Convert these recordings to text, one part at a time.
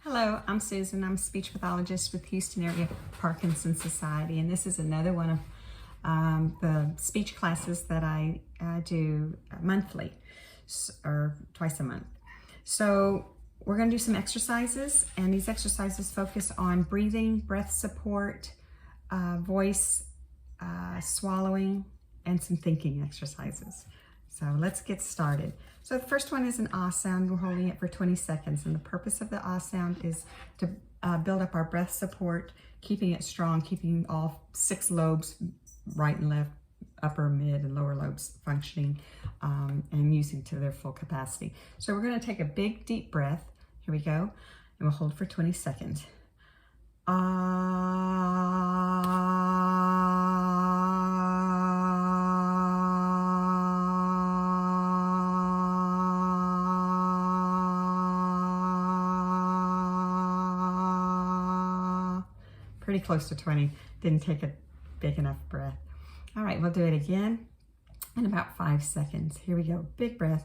Hello, I'm Susan. I'm a speech pathologist with Houston Area Parkinson's Society, and this is another one of the speech classes that I do monthly or twice a month. So we're going to do some exercises, and these exercises focus on breathing, breath support, voice, swallowing, and some thinking exercises. So let's get started. So the first one is an ah sound. We're holding it for 20 seconds. And the purpose of the ah sound is to build up our breath support, keeping it strong, keeping all 6 lobes, right and left, upper, mid, and lower lobes functioning and using to their full capacity. So we're going to take a big, deep breath. Here we go. And we'll hold for 20 seconds. Pretty close to 20. Didn't take a big enough breath. All right, we'll do it again in about 5 seconds. Here we go. Big breath.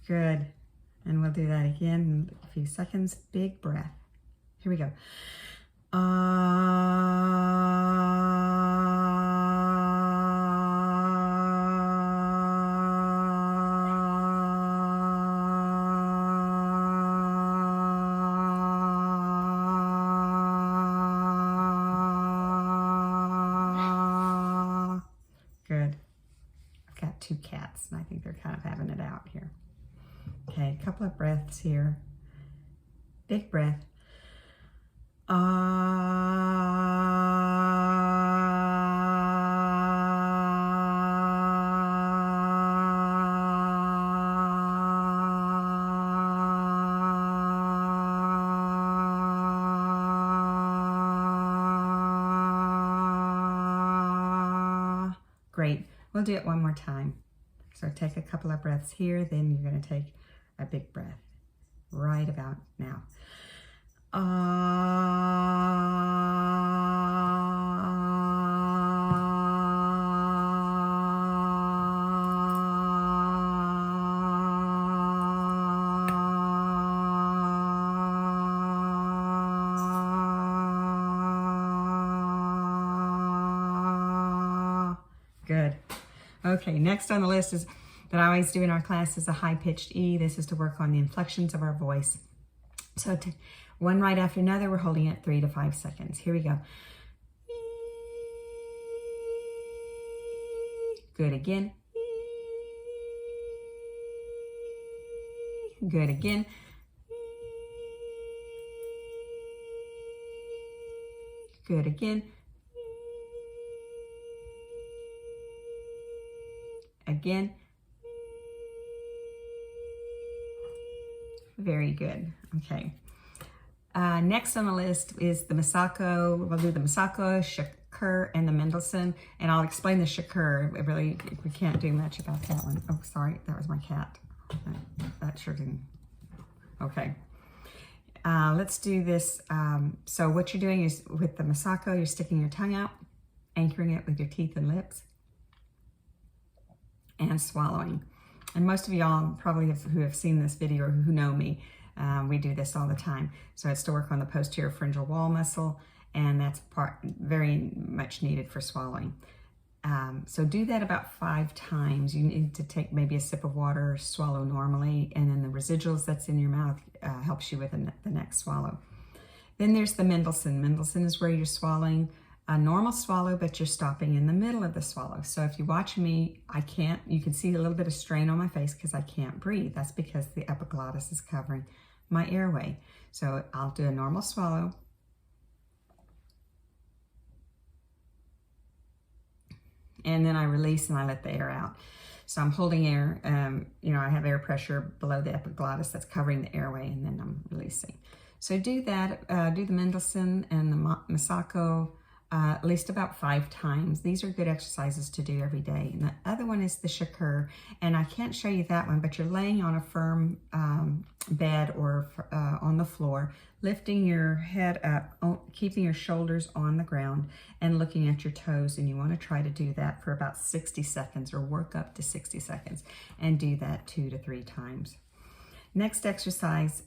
Good. And we'll do that again in a few seconds. Big breath. Here we go. Good. I've got 2 cats, and I think they're kind of having it out here. Okay, a couple of breaths here. Big breath. Great. We'll do it one more time. So take a couple of breaths here, then you're going to take a big breath right about now. Good. Okay, next on the list is that I always do in our class is a high-pitched E. This is to work on the inflections of our voice. So one right after another, we're holding it 3 to 5 seconds. Here we go. Good again. Good again. Good again. Again. Very good. Okay. Next on the list is the Masako. We'll do the Masako, Shakur, and the Mendelssohn. And I'll explain the Shakur. We can't do much about that one. Oh, sorry. That was my cat. That sure didn't. Okay. Let's do this. So what you're doing is with the Masako, you're sticking your tongue out, anchoring it with your teeth and lips, and swallowing. And most of y'all probably who have seen this video or who know me, we do this all the time. So it's to work on the posterior pharyngeal wall muscle, and that's very much needed for swallowing. So do that about 5 times. You need to take maybe a sip of water, swallow normally, and then the residuals that's in your mouth helps you with the next swallow. Then there's the Mendelssohn. Mendelssohn is where you're swallowing a normal swallow, but you're stopping in the middle of the swallow. So if you watch me, you can see a little bit of strain on my face because I can't breathe. That's because the epiglottis is covering my airway. So I'll do a normal swallow. And then I release and I let the air out. So I'm holding air, I have air pressure below the epiglottis that's covering the airway, and then I'm releasing. So do that, do the Mendelssohn and the Masako at least about 5 times. These are good exercises to do every day. And the other one is the shakur, and I can't show you that one, but you're laying on a firm bed or on the floor, lifting your head up, keeping your shoulders on the ground and looking at your toes. And you want to try to do that for about 60 seconds or work up to 60 seconds and do that 2 to 3 times. Next exercise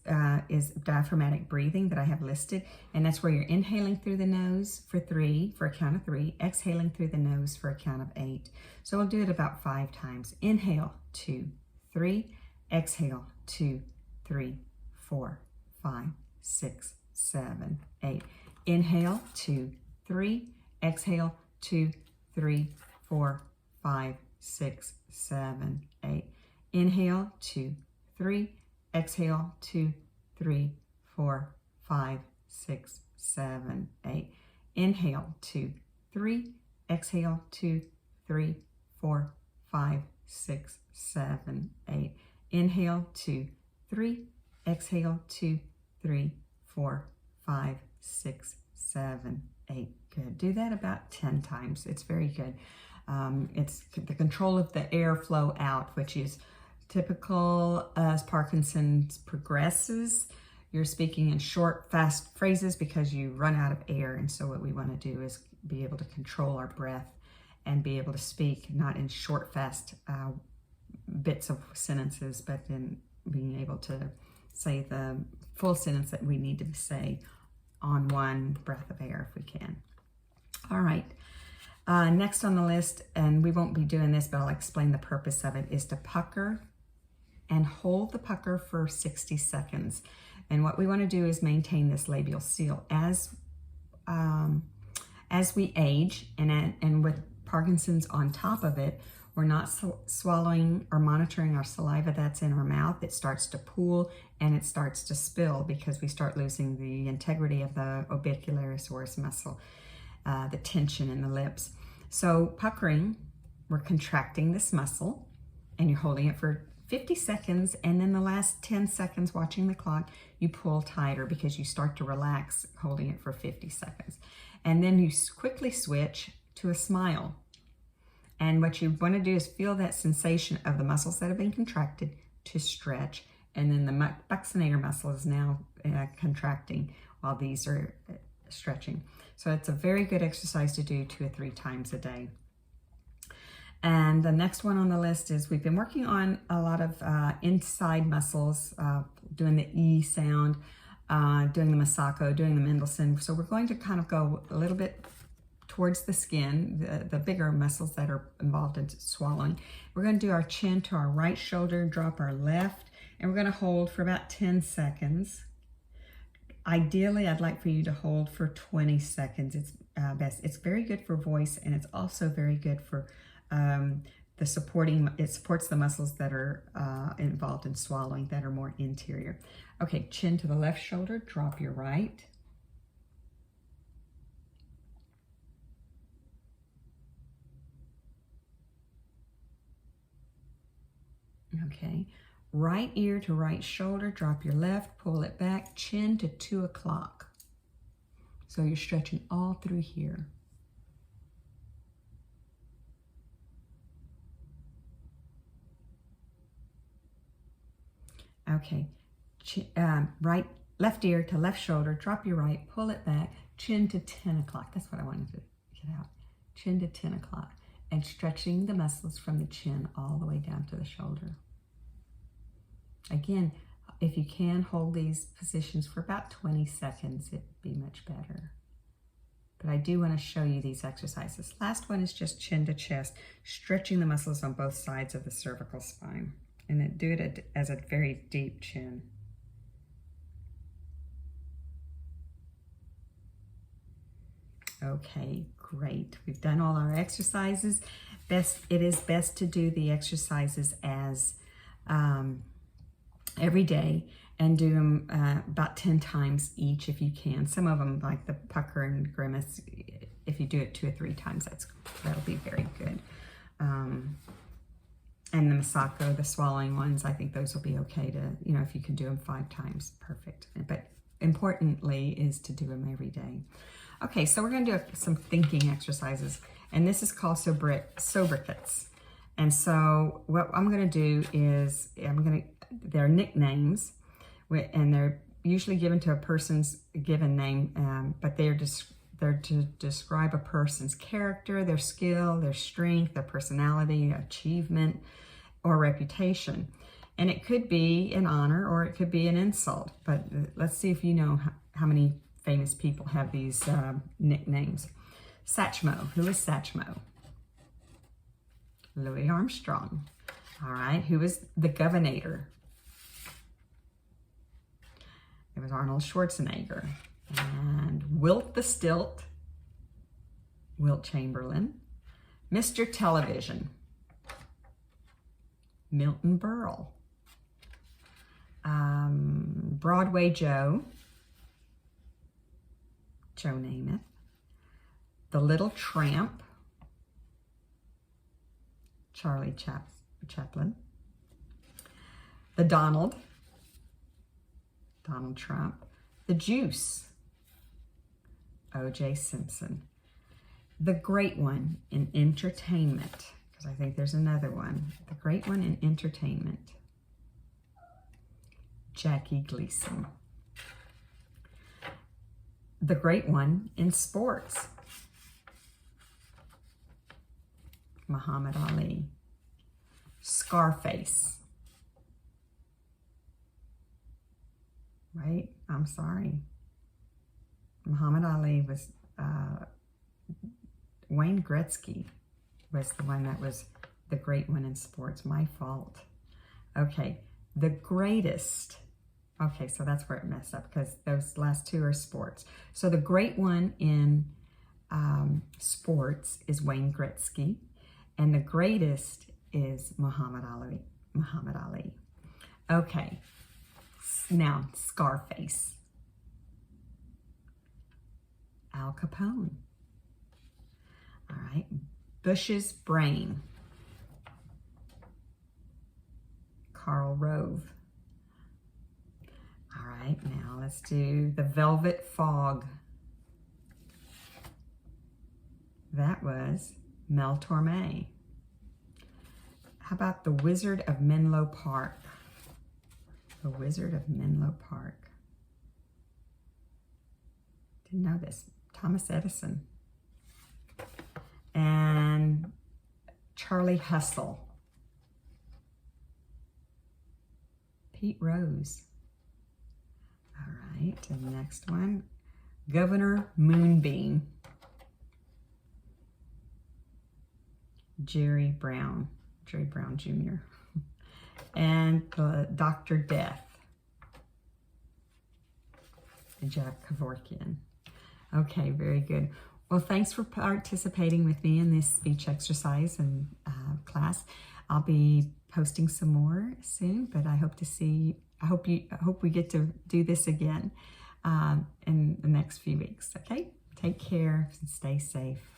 is diaphragmatic breathing that I have listed, and that's where you're inhaling through the nose for a count of 3, exhaling through the nose for a count of 8. So we'll do it about 5 times. Inhale, 2, 3, exhale, 2, 3, 4, 5, 6, 7, 8. Inhale, 2, 3, exhale, 2, 3, 4, 5, 6, 7, 8. Inhale, 2, 3, exhale, 2, 3, 4, 5, 6, 7, 8. Inhale, 2, 3, exhale, 2, 3, 4, 5, 6, 7, 8. Inhale, 2, 3, exhale, 2, 3, 4, 5, 6, 7, 8. Good. Do that about 10 times. It's very good. It's the control of the airflow out, which is typical as Parkinson's progresses. You're speaking in short, fast phrases because you run out of air. And so what we want to do is be able to control our breath and be able to speak not in short, fast bits of sentences, but in being able to say the full sentence that we need to say on one breath of air if we can. All right. Next on the list, and we won't be doing this, but I'll explain the purpose of it, is to pucker and hold the pucker for 60 seconds. And what we want to do is maintain this labial seal. As we age, and with Parkinson's on top of it, we're not swallowing or monitoring our saliva that's in our mouth. It starts to pool and it starts to spill because we start losing the integrity of the orbicularis muscle, the tension in the lips. So puckering, we're contracting this muscle and you're holding it for 50 seconds, and then the last 10 seconds watching the clock, you pull tighter because you start to relax holding it for 50 seconds. And then you quickly switch to a smile. And what you want to do is feel that sensation of the muscles that have been contracted to stretch, and then the buccinator muscle is now contracting while these are stretching. So it's a very good exercise to do 2 or 3 times a day. And the next one on the list is we've been working on a lot of inside muscles, doing the E sound, doing the Masako, doing the Mendelssohn. So we're going to kind of go a little bit towards the skin, the bigger muscles that are involved in swallowing. We're going to do our chin to our right shoulder, drop our left, and we're going to hold for about 10 seconds. Ideally, I'd like for you to hold for 20 seconds. It's best. It's very good for voice, and it's also very good for it supports the muscles that are involved in swallowing that are more interior. Okay, chin to the left shoulder, drop your right. Okay, right ear to right shoulder, drop your left, pull it back, chin to 2 o'clock. So you're stretching all through here. Okay, left ear to left shoulder, drop your right, pull it back, chin to 10 o'clock. That's what I wanted to get out. Chin to 10 o'clock. And stretching the muscles from the chin all the way down to the shoulder. Again, if you can hold these positions for about 20 seconds, it'd be much better. But I do want to show you these exercises. Last one is just chin to chest, stretching the muscles on both sides of the cervical spine. And then do it as a very deep chin. Okay, great. We've done all our exercises. It is best to do the exercises as every day and do them about 10 times each if you can. Some of them, like the pucker and grimace, if you do it 2 or 3 times, that'll be very good. And the Masako, the swallowing ones, I think those will be okay to, if you can do them 5 times, perfect. But importantly is to do them every day. Okay, so we're going to do some thinking exercises, and this is called sobriquets. And so what I'm going to do is they're nicknames, and they're usually given to a person's given name, but they're to describe a person's character, their skill, their strength, their personality, achievement, or reputation. And it could be an honor or it could be an insult, but let's see if you know how many famous people have these nicknames. Satchmo. Who is Satchmo? Louis Armstrong. All right. Who is the Governor? It was Arnold Schwarzenegger. And Wilt the Stilt, Wilt Chamberlain. Mr. Television, Milton Berle. Broadway Joe, Joe Namath. The Little Tramp, Charlie Chaplin. The Donald Trump. The Juice, O.J. Simpson. The Great One in Entertainment, because I think there's another one. The Great One in Entertainment, Jackie Gleason. The Great One in Sports, Muhammad Ali. Scarface. Right? I'm sorry. Muhammad Ali was, Wayne Gretzky was the one that was the Great One in Sports. My fault. Okay. The Greatest. Okay, so that's where it messed up because those last two are sports. So the Great One in sports is Wayne Gretzky, and the Greatest is Muhammad Ali. Muhammad Ali. Okay. Now, Scarface. Al Capone. All right. Bush's brain. Karl Rove. All right, now let's do the Velvet Fog. That was Mel Torme. How about the Wizard of Menlo Park? The Wizard of Menlo Park. Didn't know this. Thomas Edison. And Charlie Hustle. Pete Rose. All right, and the next one, Governor Moonbeam. Jerry Brown Jr. And Dr. Death, Jack Kevorkian. Okay, very good. Well, thanks for participating with me in this speech exercise and class. I'll be posting some more soon, but I hope to see. I hope we get to do this again in the next few weeks. Okay, take care and stay safe.